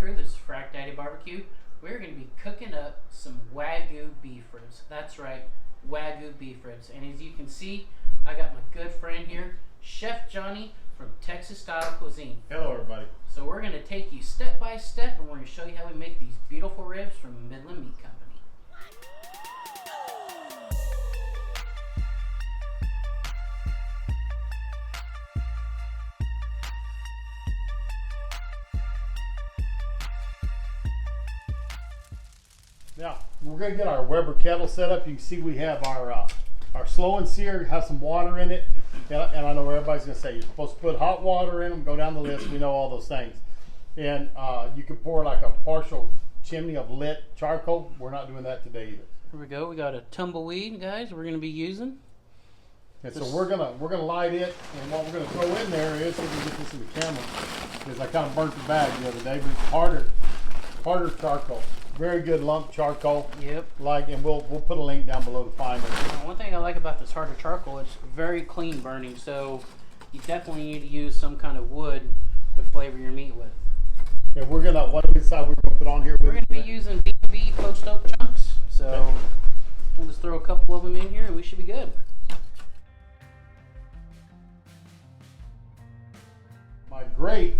Crew. This is Frac Daddy Barbecue. We're going to be cooking up some Wagyu beef ribs. That's right, Wagyu beef ribs. And as you can see, I got my good friend here, Chef Johnny from Texas Style Cuisine. Hello, everybody. So we're going to take you step by step, and we're going to show you how we make these beautiful ribs from Midland Meat Company. Now, we're going to get our Weber Kettle set up. You can see we have our slow and sear, have some water in it. And I know everybody's going to say you're supposed to put hot water in them, go down the list, we know all those things. And you can pour like a partial chimney of lit charcoal. We're not doing that today either. Here we go. We got a tumbleweed, guys, we're going to be using. And so we're gonna light it, and what we're gonna throw in there is, so we can get this in the camera, is I kind of burnt the bag the other day, but it's harder charcoal. Very good lump charcoal. Yep. And we'll put a link down below to find it. One thing I like about this harder charcoal, it's very clean burning, so you definitely need to use some kind of wood to flavor your meat with. And what do we decide we're gonna put on here? We're gonna be using B&B post oak chunks, so okay. We'll just throw a couple of them in here and we should be good. My grate,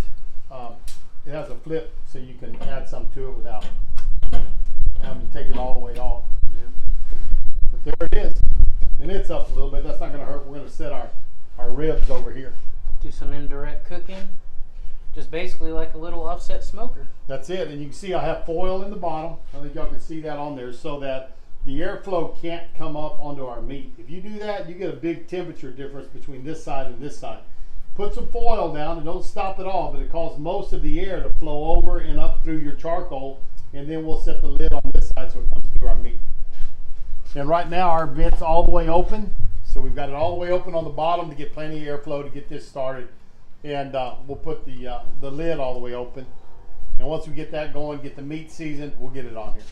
it has a flip so you can add some to it without having to take it all the way off. Yeah. But there it is. And it's up a little bit. That's not going to hurt. We're going to set our ribs over here. Do some indirect cooking. Just basically like a little offset smoker. That's it. And you can see I have foil in the bottom. I think y'all can see that on there so that the airflow can't come up onto our meat. If you do that, you get a big temperature difference between this side and this side. Put some foil down and don't stop it all, but it causes most of the air to flow over and up through your charcoal, and then we'll set the lid on this side so it comes through our meat. And right now our vent's all the way open, so we've got it all the way open on the bottom to get plenty of airflow to get this started. And we'll put the lid all the way open. And once we get that going, get the meat seasoned, we'll get it on here.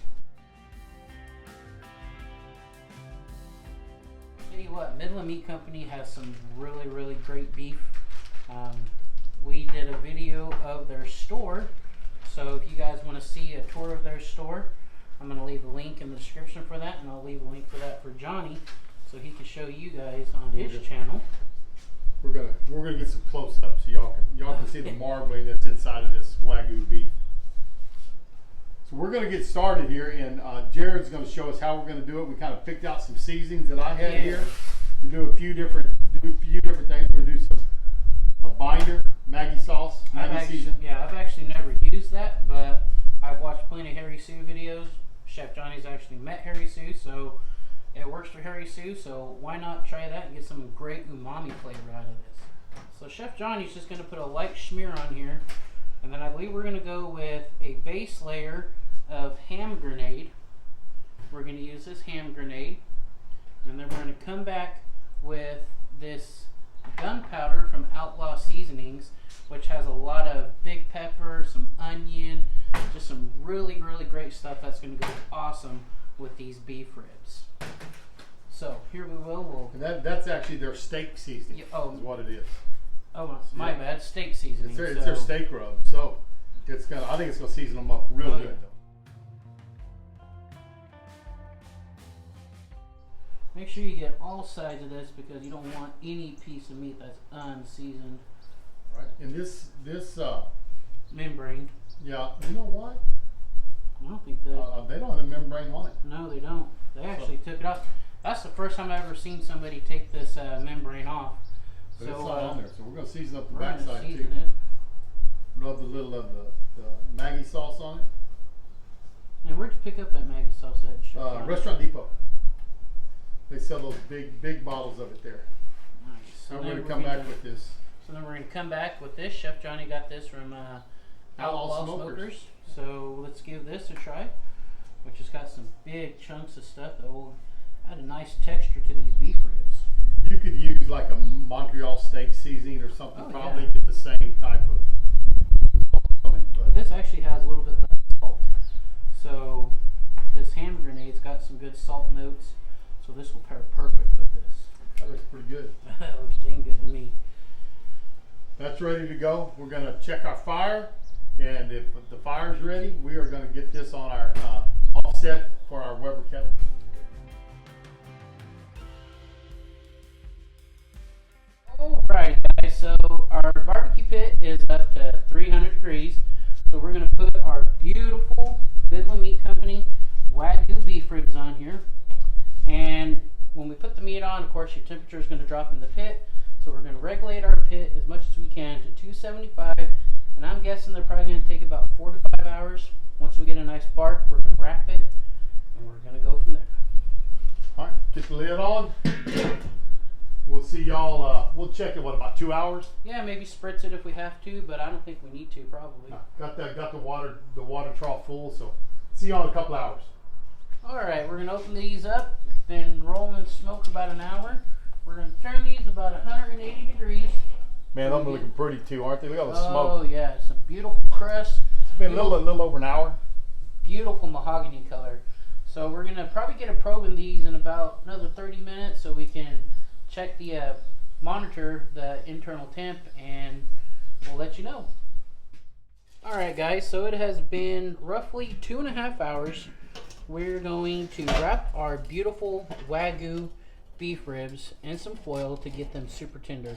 Tell you what, Midland Meat Company has some really, really great beef. We did a video of their store, so if you guys want to see a tour of their store, I'm going to leave a link in the description for that, and I'll leave a link for that for Johnny so he can show you guys on his channel. We're gonna get some close-ups so y'all can see the marbling that's inside of this Wagyu beef. So we're gonna get started here, and Jared's gonna show us how we're gonna do it. We kind of picked out some seasonings that I had here. We do a few different things. We're gonna do a binder, Maggi sauce, Maggi season. Yeah, I've actually never used that, but I've watched plenty of Harry Sue videos. Chef Johnny's actually met Harry Sue, so it works for Harry Sue, so why not try that and get some great umami flavor out of this. So Chef Johnny's just going to put a light smear on here, and then I believe we're going to go with a base layer of ham grenade. We're going to use this ham grenade, and then we're going to come back with this gunpowder from Outlaw Seasonings, which has a lot of big pepper, some onion, just some really, really great stuff that's going to go awesome with these beef ribs. So here we will. And that's actually their steak seasoning. Is what it is. Oh, my bad. Steak seasoning. It's their steak rub. So I think it's gonna season them up real good. Make sure you get all sides of this because you don't want any piece of meat that's unseasoned. Right. And this membrane. Yeah. You know what? I don't think that they don't have the membrane on it. No, they don't. They actually took it off. That's the first time I've ever seen somebody take this membrane off. But it's not on there, so we're going to season up the back backside too. It. Rub a little of the Maggi sauce on it. And where'd you pick up that Maggi sauce at? Restaurant Depot. They sell those big bottles of it there. Nice. So we're going to come back with this. So then we're going to come back with this. Chef Johnny got this from Outlaw Smokers. So let's give this a try, which has got some big chunks of stuff that will add a nice texture to these beef ribs. You could use like a Montreal steak seasoning or something, probably get the same type of salt. But this actually has a little bit less salt. So this ham grenade's got some good salt notes, so this will pair perfect with this. That looks pretty good. That looks dang good to me. That's ready to go. We're going to check our fire And if the fire's ready, we are going to get this on our offset for our Weber Kettle. Alright guys, so our barbecue pit is up to 300 degrees. So we're going to put our beautiful Midland Meat Company Wagyu Beef Ribs on here. And when we put the meat on, of course your temperature is going to drop in the pit. So we're going to regulate our pit as much as we can to 275. And I'm guessing they're probably going to take about 4 to 5 hours. Once we get a nice bark, we're going to wrap it. And we're going to go from there. Alright, get the lid on. We'll see y'all, we'll check it, what, about 2 hours? Yeah, maybe spritz it if we have to, but I don't think we need to, probably. Got the water trough full, so see y'all in a couple hours. Alright, we're going to open these up, then roll in smoke about an hour. We're going to turn these about 180 degrees. Man, they're looking pretty too, aren't they? Look at all the smoke. Oh yeah, some beautiful crust. It's been a little over an hour. Beautiful mahogany color. So we're going to probably get a probe in these in about another 30 minutes so we can check the monitor the internal temp, and we'll let you know. Alright guys, so it has been roughly 2.5 hours. We're going to wrap our beautiful Wagyu beef ribs in some foil to get them super tender.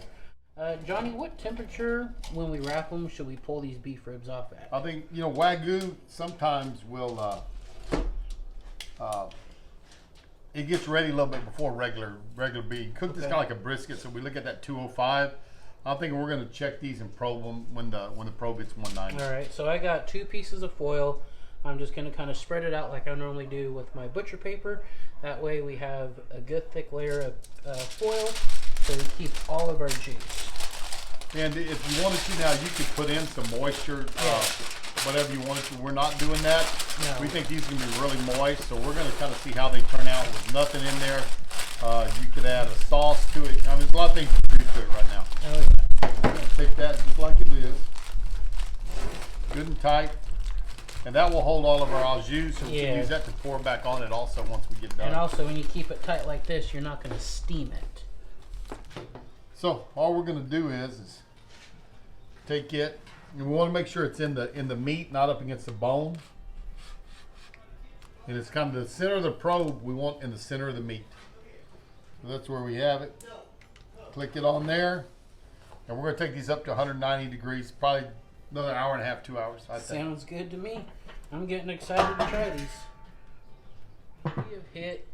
Johnny, what temperature when we wrap them should we pull these beef ribs off at? I think, you know, Wagyu sometimes will it gets ready a little bit before regular beef. Cook this kind of like a brisket, so we look at that 205. I think we're going to check these and probe them when the probe gets 190. All right, so I got 2 pieces of foil. I'm just going to kind of spread it out like I normally do with my butcher paper. That way we have a good thick layer of foil so we keep all of our juice. And if you wanted to now, you could put in some moisture, whatever you wanted to. We're not doing that. No. We think these are going to be really moist, so we're going to kind of see how they turn out with nothing in there. You could add a sauce to it. I mean, there's a lot of things you can do to it right now. Oh, yeah. We're going to take that just like it is. Good and tight. And that will hold all of our au jus, so we can use that to pour back on it also once we get done. And also, when you keep it tight like this, you're not going to steam it. So all we're going to do is take it, and we want to make sure it's in the meat, not up against the bone. And it's kind of the center of the probe we want in the center of the meat. So that's where we have it. Click it on there, and we're going to take these up to 190 degrees, probably another hour and a half, 2 hours. I think. Sounds good to me. I'm getting excited to try these. We have hit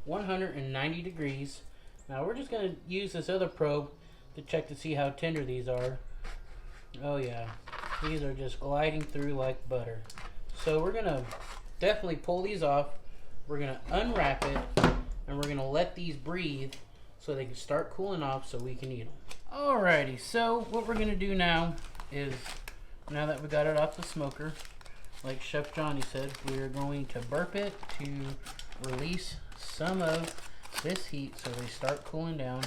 190 degrees. Now we're just going to use this other probe to check to see how tender these are. Oh yeah, these are just gliding through like butter. So we're going to definitely pull these off. We're going to unwrap it, and we're going to let these breathe so they can start cooling off so we can eat them. Alrighty, so what we're going to do now is, now that we got it off the smoker, like Chef Johnny said, we're going to burp it to release some of this heat so they start cooling down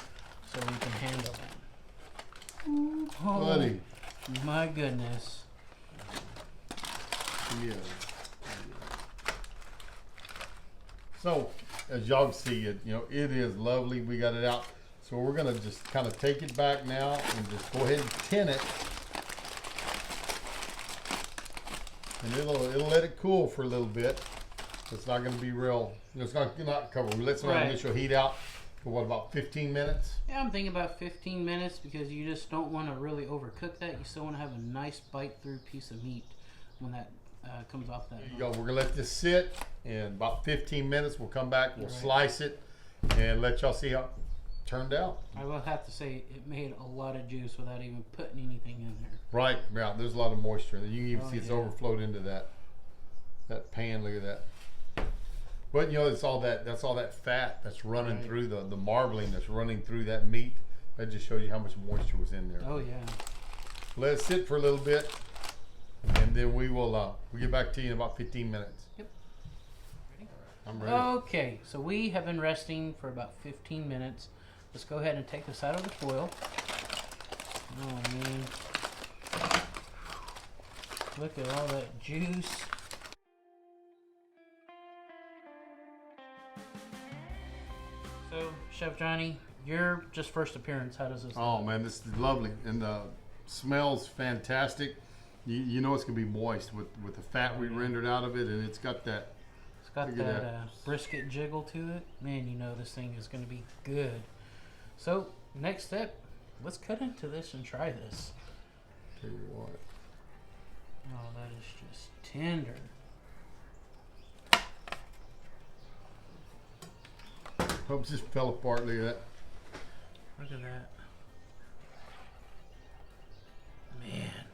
so we can handle them. Oh, Buddy. My goodness. Yeah. So, as y'all can see, it is lovely. We got it out. So we're gonna just kind of take it back now and just go ahead and tin it. And it'll let it cool for a little bit. It's not going to be real. It's not cover. We let some initial heat out for what, about 15 minutes? Yeah, I'm thinking about 15 minutes because you just don't want to really overcook that. You still want to have a nice bite-through piece of meat when that comes off that. There you go. We're going to let this sit, and about 15 minutes we'll come back. We'll slice it and let y'all see how it turned out. I will have to say it made a lot of juice without even putting anything in there. Right, yeah, there's a lot of moisture. You can even see it's overflowed into that pan. Look at that. But that's all that fat that's running through the marbling that's running through that meat. That just shows you how much moisture was in there. Oh yeah. Let it sit for a little bit, and then we'll get back to you in about 15 minutes. Yep. Ready? I'm ready. Okay, so we have been resting for about 15 minutes. Let's go ahead and take this out of the foil. Oh man. Look at all that juice. So, Chef Johnny, your just first appearance, how does this look? Oh man, this is lovely, and smells fantastic. You know it's gonna be moist with the fat we rendered out of it, and it's got that. It's got that brisket jiggle to it. Man, you know this thing is gonna be good. So next step, let's cut into this and try this. Tell you what. Oh, that is just tender. Hope just fell apart. Look at that. Look at that. Man,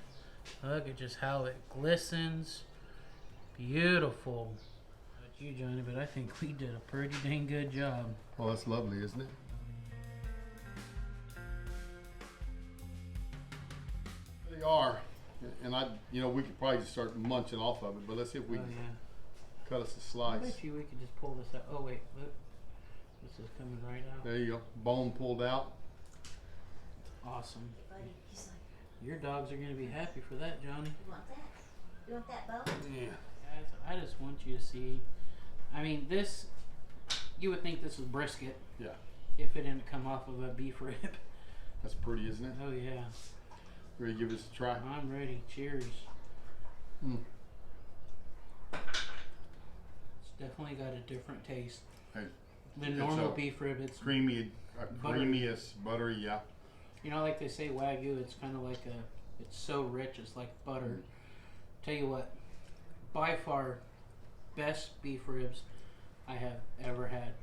look at just how it glistens. Beautiful. Not you, Johnny, but I think we did a pretty dang good job. Oh, that's lovely, isn't it? They are. And we could probably just start munching off of it, but let's see if we can cut us a I slice. bet you we could just pull this out. Oh, wait, look. This is coming right out. There you go. Bone pulled out. Awesome. Buddy, he's like, Your dogs are going to be happy for that, Johnny. you want that? You want that bone? Yeah. Guys, I just want you to see. I mean, this, you would think this was brisket. Yeah. If it didn't come off of a beef rib. That's pretty, isn't it? Oh, yeah. Ready to give this a try? I'm ready. Cheers. Mm. It's definitely got a different taste Hey, than normal beef rib. It's creamy, buttery. creamiest, buttery, yeah. You know, like they say, Wagyu, it's kind of like it's so rich, it's like butter. Tell you what, by far, best beef ribs I have ever had.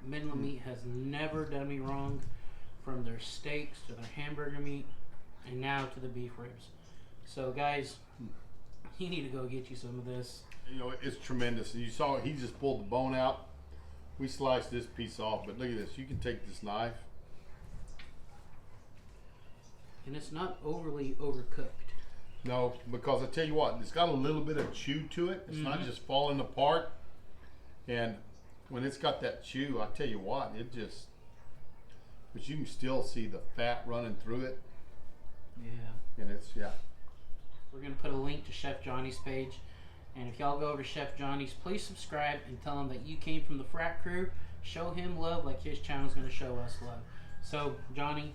Midland Meat has never done me wrong, from their steaks to their hamburger meat, and now to the beef ribs. So, guys, you need to go get you some of this. You know, it's tremendous. You saw he just pulled the bone out. We sliced this piece off, but look at this. You can take this knife. And it's not overly overcooked. No, because I tell you what, it's got a little bit of chew to it. It's not just falling apart. And when it's got that chew, I tell you what, but you can still see the fat running through it. Yeah. And it's, yeah. We're going to put a link to Chef Johnny's page. And if y'all go over to Chef Johnny's, please subscribe and tell him that you came from the Frac Crew. Show him love like his channel's going to show us love. So, Johnny,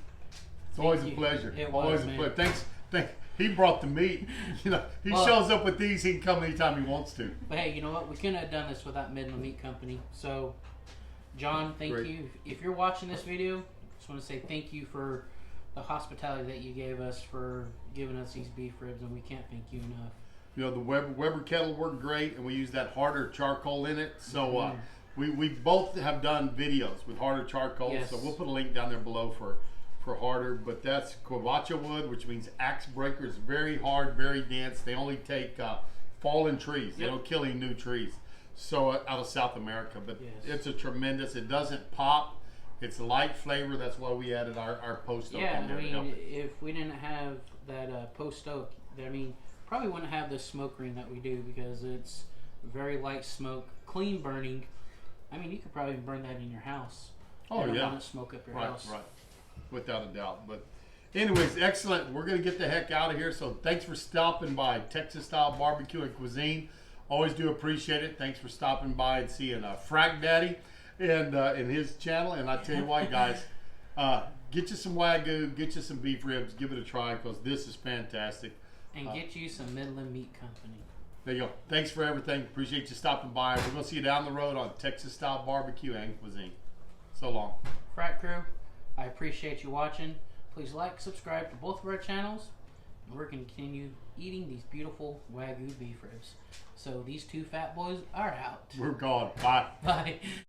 it's always a pleasure. It always was, a man. pleasure. Thanks. He brought the meat. You know, he shows up with these. He can come anytime he wants to. But hey, you know what? We couldn't have done this without Midland Meat Company. So, John, thank you. If you're watching this video, I just want to say thank you for the hospitality that you gave us, for giving us these beef ribs, and we can't thank you enough. You know, the Weber Kettle worked great, and we use that harder charcoal in it. So we both have done videos with harder charcoal. Yes. So we'll put a link down there below for harder. But that's Quevacha wood, which means axe breakers. Very hard, very dense. They only take fallen trees. They don't kill any new trees. So out of South America. But it's a tremendous. It doesn't pop. It's light flavor. That's why we added our post oak in there. I mean, if we didn't have that post oak, I mean, probably wouldn't have this smoke ring that we do, because it's very light smoke, clean burning. I mean, you could probably burn that in your house. Oh, yeah. Want to smoke up your house. Right. Without a doubt. But anyways, excellent. We're going to get the heck out of here. So thanks for stopping by Texas Style Barbecue and Cuisine. Always do appreciate it. Thanks for stopping by and seeing Frac Daddy and in his channel. And I tell you what, guys, get you some Wagyu, get you some beef ribs, give it a try, because this is fantastic. And get you some Midland Meat Company. There you go. Thanks for everything. Appreciate you stopping by. We're going to see you down the road on Texas Style Barbecue and Cuisine. So long. Frac Crew, I appreciate you watching. Please like, subscribe to both of our channels. And we're going to continue eating these beautiful Wagyu beef ribs. So these two fat boys are out. We're gone. Bye. Bye.